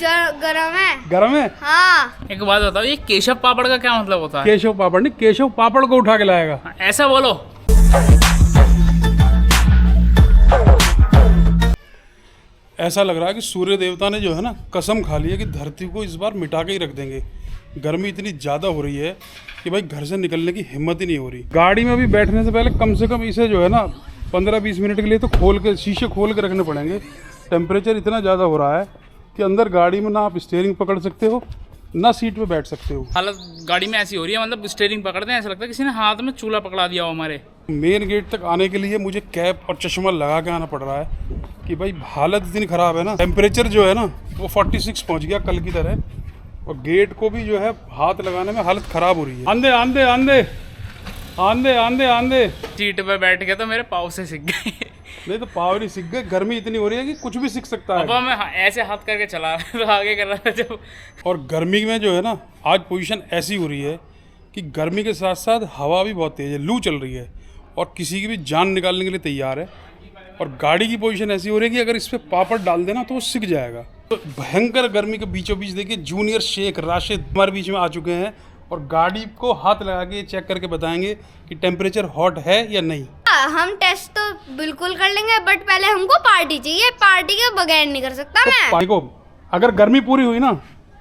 गरम है। गरम है? हाँ। एक बात बताओ, ये केशव पापड़ का क्या मतलब होता है? केशव पापड़ नहीं, केशव पापड़ को उठा के लाएगा। ऐसा बोलो। ऐसा लग रहा है कि सूर्य देवता ने जो है ना कसम खा ली है कि धरती को इस बार मिटा के ही रख देंगे। गर्मी इतनी ज़्यादा हो रही है कि भाई घर से निकलने की हिम्मत ही नहीं हो रही। गाड़ी में भी बैठने से पहले कम से कम इसे जो है ना 15-20 मिनट के लिए तो खोल के शीशे खोल के रखने पड़ेंगे। टेम्परेचर इतना ज़्यादा हो रहा है कि अंदर गाड़ी में ना आप स्टीयरिंग पकड़ सकते हो ना सीट पे बैठ सकते हो। हालत गाड़ी में ऐसी हो रही है, मतलब स्टीयरिंग पकड़ते हैं ऐसा लगता है किसी ने हाथ में चूल्हा पकड़ा दिया हो हमारे। मेन गेट तक आने के लिए मुझे कैप और चश्मा लगा के आना पड़ रहा है कि भाई हालत इतनी ख़राब है ना। टेम्परेचर जो है ना वो 46 पहुंच गया कल की तरह, और गेट को भी जो है हाथ लगाने में हालत ख़राब हो रही है। आंधे आंधे आंधे आंधे आंधे आंधे। सीट पे बैठ के तो मेरे पाँव से सीख गए। नहीं तो पावर ही सीख गए। गर्मी इतनी हो रही है कि कुछ भी सीख सकता है। पापा मैं ऐसे हाथ करके चला रहा था, आगे कर रहा था जब। और गर्मी में जो है ना आज पोजीशन ऐसी हो रही है कि गर्मी के साथ साथ हवा भी बहुत तेज़ है, लू चल रही है और किसी की भी जान निकालने के लिए तैयार है। और गाड़ी की पोजीशन ऐसी हो रही है कि अगर इस पर पापड़ डाल देना तो वो सिक जाएगा। तो भयंकर गर्मी के बीचों बीच देखिए जूनियर शेख राशिद हमारे बीच में आ चुके हैं और गाड़ी को हाथ लगा के चेक करके बताएंगे कि टेम्परेचर हॉट है या नहीं। हम टेस्ट तो बिल्कुल कर लेंगे, बट पहले हमको पार्टी चाहिए। पार्टी के बगैर नहीं कर सकता मैं। देखो अगर गर्मी पूरी हुई ना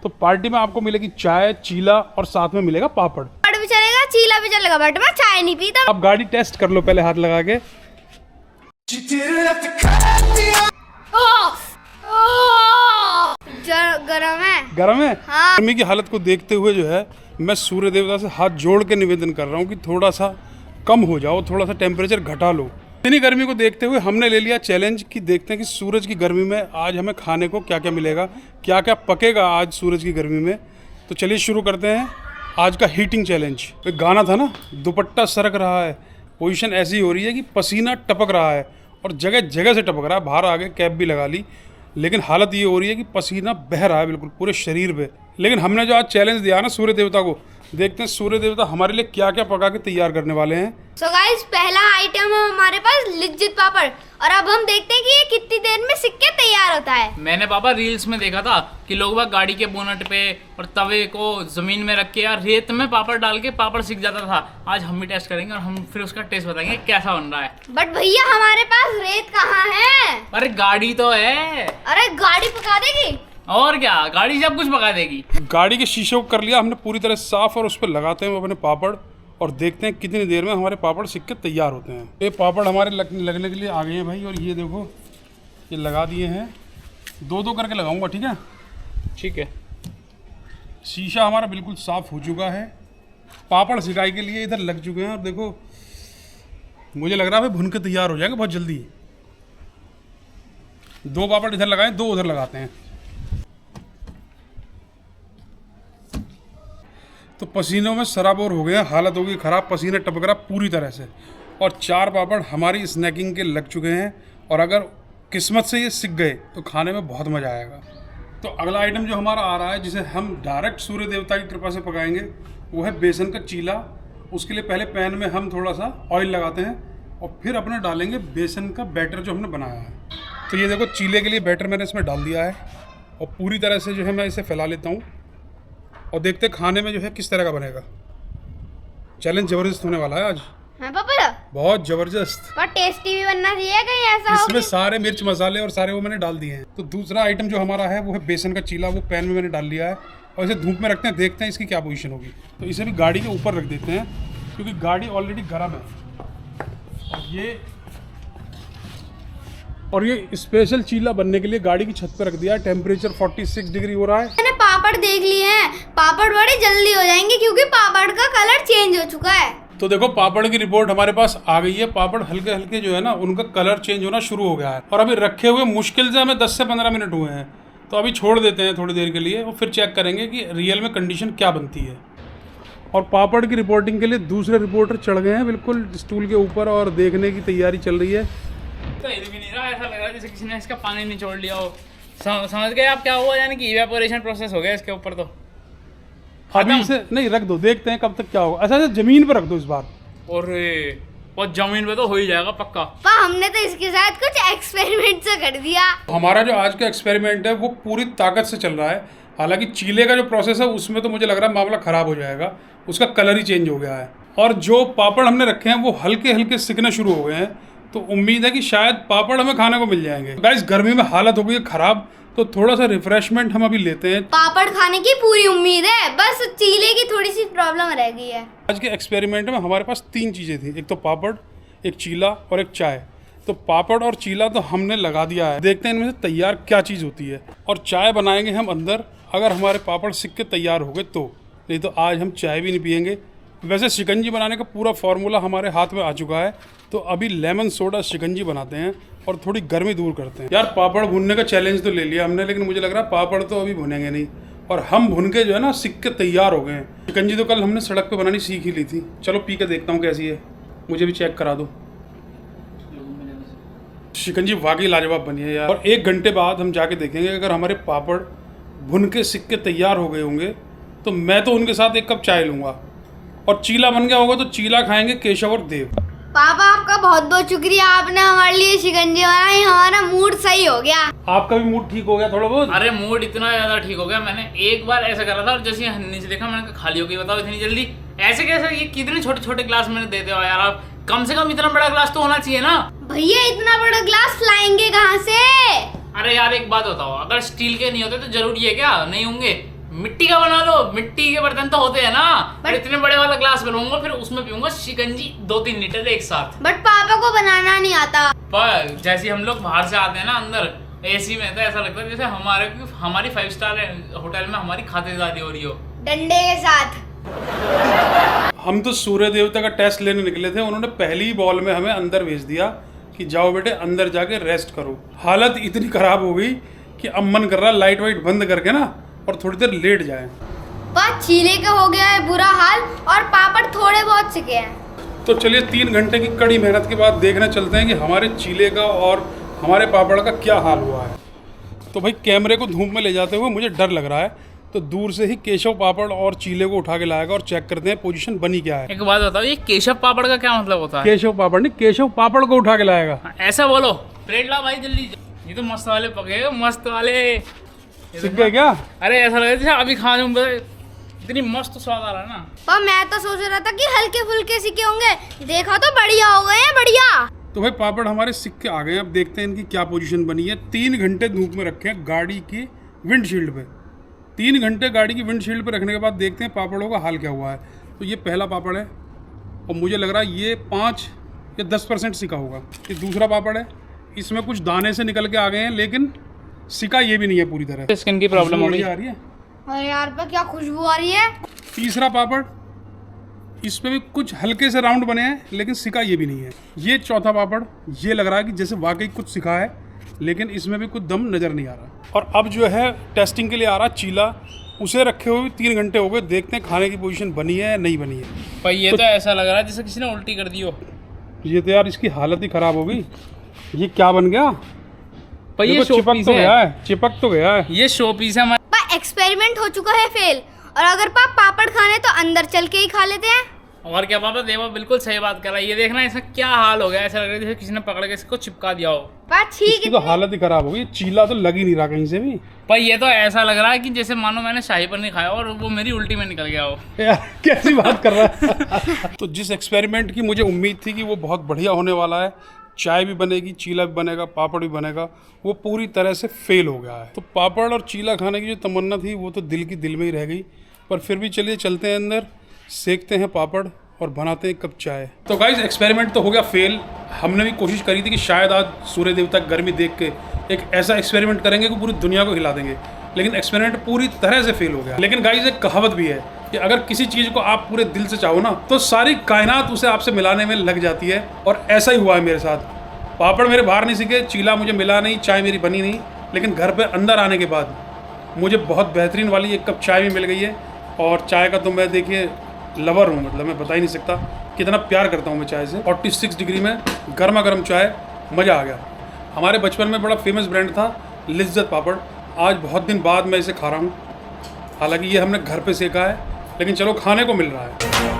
तो पार्टी में आपको मिलेगी चाय, चीला और साथ में मिलेगा पापड़। पापड़ भी चलेगा, चीला भी चलेगा, बट मैं चाय नहीं पीता। आप गाड़ी टेस्ट कर लो पहले हाथ लगा के। गरम है। गरम है? हाँ। गर्मी की हालत को देखते हुए जो है मैं सूर्य देवता से हाथ जोड़ के निवेदन कर रहा हूँ कि थोड़ा सा कम हो जाओ, थोड़ा सा टेम्परेचर घटा लो। इतनी गर्मी को देखते हुए हमने ले लिया चैलेंज कि देखते हैं कि सूरज की गर्मी में आज हमें खाने को क्या क्या मिलेगा, क्या क्या पकेगा आज सूरज की गर्मी में। तो चलिए शुरू करते हैं आज का हीटिंग चैलेंज। एक गाना था ना, दुपट्टा सरक रहा है। पोजीशन ऐसी हो रही है कि पसीना टपक रहा है और जगह जगह से टपक रहा है। बाहर आगे कैप भी लगा ली, लेकिन हालत ये हो रही है कि पसीना बह रहा है बिल्कुल पूरे शरीर पे। लेकिन हमने जो आज चैलेंज दिया ना सूर्य देवता को, देखते हैं सूर्य देवता हमारे लिए क्या क्या पका के तैयार करने वाले हैं। सो गाइस, पहला आइटम है हमारे पास लिज्जत पापड़, और अब हम देखते हैं कि ये कितनी देर में सिक के तैयार होता है। मैंने पापा रील्स में देखा था कि लोग बाग गाड़ी के बोनट पे और तवे को जमीन में रख के यार रेत में पापड़ डाल के पापड़ सिक जाता था। आज हम भी टेस्ट करेंगे और हम फिर उसका टेस्ट बताएंगे कैसा बन रहा है। बट भैया हमारे पास रेत कहाँ है? अरे गाड़ी तो है। अरे गाड़ी पका देगी। और क्या, गाड़ी सब कुछ पका देगी। गाड़ी के शीशे को कर लिया हमने पूरी तरह साफ और उस पर लगाते हैं अपने पापड़ और देखते हैं कितनी देर में हमारे पापड़ सिक के तैयार होते हैं। ये पापड़ हमारे लगने के लिए आ गए हैं भाई, और ये देखो ये लगा दिए हैं। दो दो करके लगाऊंगा, ठीक है? ठीक है। शीशा हमारा बिल्कुल साफ हो चुका है। पापड़ सिकाई के लिए इधर लग चुके हैं और देखो मुझे लग रहा है भाई भुन के तैयार हो जाएंगे बहुत जल्दी। दो पापड़ इधर लगाएं, दो उधर लगाते हैं। तो पसीनों में सराबोर हो गया, हालत होगी ख़राब, पसीने टपक रहा पूरी तरह से। और 4 पापड़ हमारी स्नैकिंग के लग चुके हैं और अगर किस्मत से ये सिक गए तो खाने में बहुत मज़ा आएगा। तो अगला आइटम जो हमारा आ रहा है जिसे हम डायरेक्ट सूर्य देवता की कृपा से पकाएंगे वो है बेसन का चीला। उसके लिए पहले पैन में हम थोड़ा सा ऑयल लगाते हैं और फिर अपना डालेंगे बेसन का बैटर जो हमने बनाया है। तो ये देखो चीले के लिए बैटर मैंने इसमें डाल दिया है और पूरी तरह से जो है मैं इसे फैला लेता हूँ और देखते खाने में जो है किस तरह का बनेगा। चैलेंज जबरदस्त होने वाला है आज। हाँ पापा, बहुत जबरदस्त। पर टेस्टी भी बनना चाहिए, कहीं ऐसा हो इसमें सारे मिर्च मसाले और सारे वो मैंने डाल दिए हैं। तो दूसरा आइटम जो हमारा है वो है बेसन का चीला। वो पैन में मैंने डाल लिया है और इसे धूप में रखते हैं, देखते हैं इसकी क्या पोजीशन होगी। तो इसे भी गाड़ी के ऊपर रख देते हैं क्योंकि गाड़ी ऑलरेडी गर्म है। और ये स्पेशल चीला बनने के लिए गाड़ी की छत पर रख दिया है। टेम्परेचर 46 डिग्री हो रहा है। मैंने पापड़ देख लिए हैं, पापड़ बड़े जल्दी हो जाएंगे क्योंकि पापड़ का कलर चेंज हो चुका है। तो देखो पापड़ की रिपोर्ट हमारे पास आ गई है। पापड़ हल्के हल्के जो है ना उनका कलर चेंज होना शुरू हो गया है और अभी रखे हुए मुश्किल से हमें 10 से 15 मिनट हुए हैं। तो अभी छोड़ देते हैं थोड़ी देर के लिए और फिर चेक करेंगे कि रियल में कंडीशन क्या बनती है। और पापड़ की रिपोर्टिंग के लिए दूसरे रिपोर्टर चढ़ गए हैं बिल्कुल स्टूल के ऊपर और देखने की तैयारी चल रही है। तो हिल भी नहीं रहा, ऐसा लग रहा है जैसे किसी ने इसका पानी निचोड़ लिया हो। समझ गए आप क्या हुआ? यानी कि इवेपोरेशन प्रोसेस हो गया इसके ऊपर। तो अभी इसे नहीं रख दो, देखते हैं कब तक क्या होगा। अच्छा जमीन पर रख दो इस बार। और जमीन पे तो हो ही जाएगा पक्का। पा हमने तो इसके साथ कुछ एक्सपेरिमेंट से कर दिया। हमारा जो आज का एक्सपेरिमेंट है वो पूरी ताकत से चल रहा है। हालांकि चीले का जो प्रोसेस है उसमें तो मुझे लग रहा है मामला ख़राब हो जाएगा, उसका कलर ही चेंज हो गया है। और जो पापड़ हमने रखे हैं वो हल्के हल्के सिकने शुरू हो गए हैं, तो उम्मीद है कि शायद पापड़ हमें खाने को मिल जाएंगे। गाइस गर्मी में हालत हो गई है ख़राब, तो थोड़ा सा रिफ्रेशमेंट हम अभी लेते हैं। पापड़ खाने की पूरी उम्मीद है, बस चीले की थोड़ी सी प्रॉब्लम रह गई है। आज के एक्सपेरिमेंट में हमारे पास 3 चीज़ें थी, एक तो पापड़, एक चीला और एक चाय। तो पापड़ और चीला तो हमने लगा दिया है, देखते हैं इनमें से तैयार क्या चीज़ होती है। और चाय बनाएंगे हम अंदर, अगर हमारे पापड़ सिक के तैयार हो गए तो, नहीं तो आज हम चाय भी नहीं पियेंगे। वैसे शिकंजी बनाने का पूरा फार्मूला हमारे हाथ में आ चुका है, तो अभी लेमन सोडा शिकंजी बनाते हैं और थोड़ी गर्मी दूर करते हैं। यार पापड़ भुनने का चैलेंज तो ले लिया हमने, लेकिन मुझे लग रहा है पापड़ तो अभी भुनेंगे नहीं, और हम भुन के जो है ना सिक के तैयार हो गए हैं। शिकंजी तो कल हमने सड़क पे बनानी सीख ही ली थी। चलो पी के देखता हूँ कैसी है, मुझे भी चेक करा दो। शिकंजी वाकई लाजवाब बनी है यार। और 1 घंटे बाद हम जाके देखेंगे, अगर हमारे पापड़ भुन के सिक के तैयार हो गए होंगे तो मैं तो उनके साथ 1 कप चाय लूँगा, और चीला बन गया होगा तो चीला खाएंगे केशव और देव। पापा आपका बहुत बहुत शुक्रिया, आपने हमारे लिए शिकंजी बनाई, हमारा मूड सही हो गया। आपका भी मूड ठीक हो गया थोड़ा बहुत? अरे मूड इतना ज्यादा ठीक हो गया, मैंने एक बार ऐसा करा था और जैसे नीचे देखा मैंने कहा खाली हो गई, बताओ इतनी जल्दी ऐसे कैसे? ये कितने छोटे छोटे ग्लास मैंने देते हो यार आप, कम से कम इतना बड़ा ग्लास तो होना चाहिए ना। भैया इतना बड़ा ग्लास लाएंगे कहाँ से? अरे यार एक बात बताओ, अगर स्टील के नहीं होते तो जरूरी है क्या? नहीं होंगे, मिट्टी का बना लो, मिट्टी के बर्तन तो होते हैं ना। पर इतने बड़े वाला ग्लास बनाऊंगा, फिर उसमें पीऊंगा शिकंजी 2-3 लीटर एक साथ। बट पापा को बनाना नहीं आता। पर जैसे हम लोग बाहर से आते हैं ना अंदर एसी में, तो ऐसा लगता है जैसे हमारी 5 स्टार होटल में हमारी खातिरदारी हो रही हो डंडे के साथ। हम तो सूर्य देवता का टेस्ट लेने निकले थे, उन्होंने पहली ही बॉल में हमें अंदर भेज दिया कि जाओ बेटे अंदर जाके रेस्ट करो। हालत इतनी खराब हो गई कि अब मन कर रहा लाइट वाइट बंद करके ना और थोड़ी देर लेट जाए। बस चीले का हो गया है बुरा हाल, और पापड़ थोड़े बहुत सिके हैं। तो चलिए 3 घंटे की कड़ी मेहनत के बाद देखने चलते हैं कि हमारे चीले का और हमारे पापड़ का क्या हाल हुआ है। तो भाई कैमरे को धूप में ले जाते हुए मुझे डर लग रहा है, तो दूर से ही केशव पापड़ और चीले को उठा के लाएगा और चेक करते हैं पोजीशन बनी क्या है। एक बात बताओ, ये केशव पापड़ का क्या मतलब होता है? केशव पापड़ नहीं, केशव पापड़ को उठा के लाएगा। ऐसा बोलो। प्लेट ला भाई जल्दी, ये तो मस्त वाले पके, मस्त वाले। सीख गए क्या? अरे ऐसा लग रहा है अभी खा लूं, इतनी मस्त स्वाद आ रहा है ना। पर मैं तो सोच रहा था कि हल्के फुल्के सिके होंगे, देखा तो बढ़िया हो गए हैं, बढ़िया। तो भाई पापड़ हमारे सिक्के आ गए हैं, अब देखते हैं इनकी क्या पोजीशन बनी है। 3 घंटे धूप में रखे हैं गाड़ी की विंडशील्ड पे। 3 घंटे गाड़ी की विंडशील्ड पे रखने के बाद देखते हैं पापड़ों का हाल क्या हुआ है। तो ये पहला पापड़ है और मुझे लग रहा है ये 5 या 10% सिका होगा। ये दूसरा पापड़ है, इसमें कुछ दाने से निकल के आ गए हैं, लेकिन सिका ये भी नहीं है पूरी तरह। स्किन की प्रॉब्लम हो रही आ रही है। अरे यार पर क्या खुशबू आ रही है। तीसरा पापड़, इसमें भी कुछ हल्के से राउंड बने हैं, लेकिन सिका ये भी नहीं है। ये चौथा पापड़, ये लग रहा है कि जैसे वाकई कुछ सिका है, लेकिन इसमें भी कुछ दम नज़र नहीं आ रहा। और अब जो है टेस्टिंग के लिए आ रहा चीला, उसे रखे हुए भी 3 घंटे हो गए। देखते हैं खाने की पोजीशन बनी है या नहीं बनी है। पर ये तो ऐसा लग रहा है जैसे किसी ने उल्टी कर दी हो। ये तो यार इसकी हालत ही ख़राब हो गई। ये क्या बन गया? पर ये शो चिपक पीस तो है। गया है, चिपक तो गया है। ये शो पीस है हमारा। पर एक्सपेरिमेंट हो चुका है फेल, और अगर पापड़ खाने तो अंदर चल के ही खा लेते हैं। और क्या पापा, देवा बिल्कुल सही बात कर रहा है। ये देखना इसका क्या हाल हो गया, ऐसा लग रहा है जैसे किसी ने पकड़ के इसको चिपका दिया हो। बात ठीक इसकी तो हालत ही ख़राब हो गई। चीला तो लग ही नहीं रहा कहीं से भी। पर ये तो ऐसा लग रहा है कि जैसे मानो मैंने शाही पनीर खाया और वो मेरी उल्टी में निकल गया हो। यार कैसी बात कर रहा है। तो जिस एक्सपेरिमेंट की मुझे उम्मीद थी कि वो बहुत बढ़िया होने वाला है, चाय भी बनेगी, चीला भी बनेगा, पापड़ भी बनेगा, वो पूरी तरह से फेल हो गया है। तो पापड़ और चीला खाने की जो तमन्ना थी वो तो दिल की दिल में ही रह गई। पर फिर भी चलिए चलते हैं अंदर, सेकते हैं पापड़ और बनाते हैं कप चाय। तो गाइस एक्सपेरिमेंट तो हो गया फेल। हमने भी कोशिश करी थी कि शायद आज सूर्य देवता गर्मी देख के एक ऐसा एक्सपेरिमेंट करेंगे कि पूरी दुनिया को हिला देंगे, लेकिन एक्सपेरिमेंट पूरी तरह से फेल हो गया। लेकिन गाइस एक कहावत भी है कि अगर किसी चीज़ को आप पूरे दिल से चाहो ना, तो सारी कायनात उसे आपसे मिलाने में लग जाती है। और ऐसा ही हुआ है मेरे साथ। पापड़ मेरे बाहर नहीं सीखे, चीला मुझे मिला नहीं, चाय मेरी बनी नहीं, लेकिन घर पे अंदर आने के बाद मुझे बहुत बेहतरीन वाली 1 कप चाय भी मिल गई है। और चाय का तो मैं देखिए लवर हूँ, मतलब मैं बता ही नहीं सकता कितना प्यार करता हूँ मैं चाय से। 46 डिग्री में गर्मा गर्म चाय, मज़ा आ गया। हमारे बचपन में बड़ा फेमस ब्रांड था लिज्जत पापड़, आज बहुत दिन बाद मैं इसे खा रहा हूँ। हालांकि ये हमने घर पे सेका है, लेकिन चलो खाने को मिल रहा है।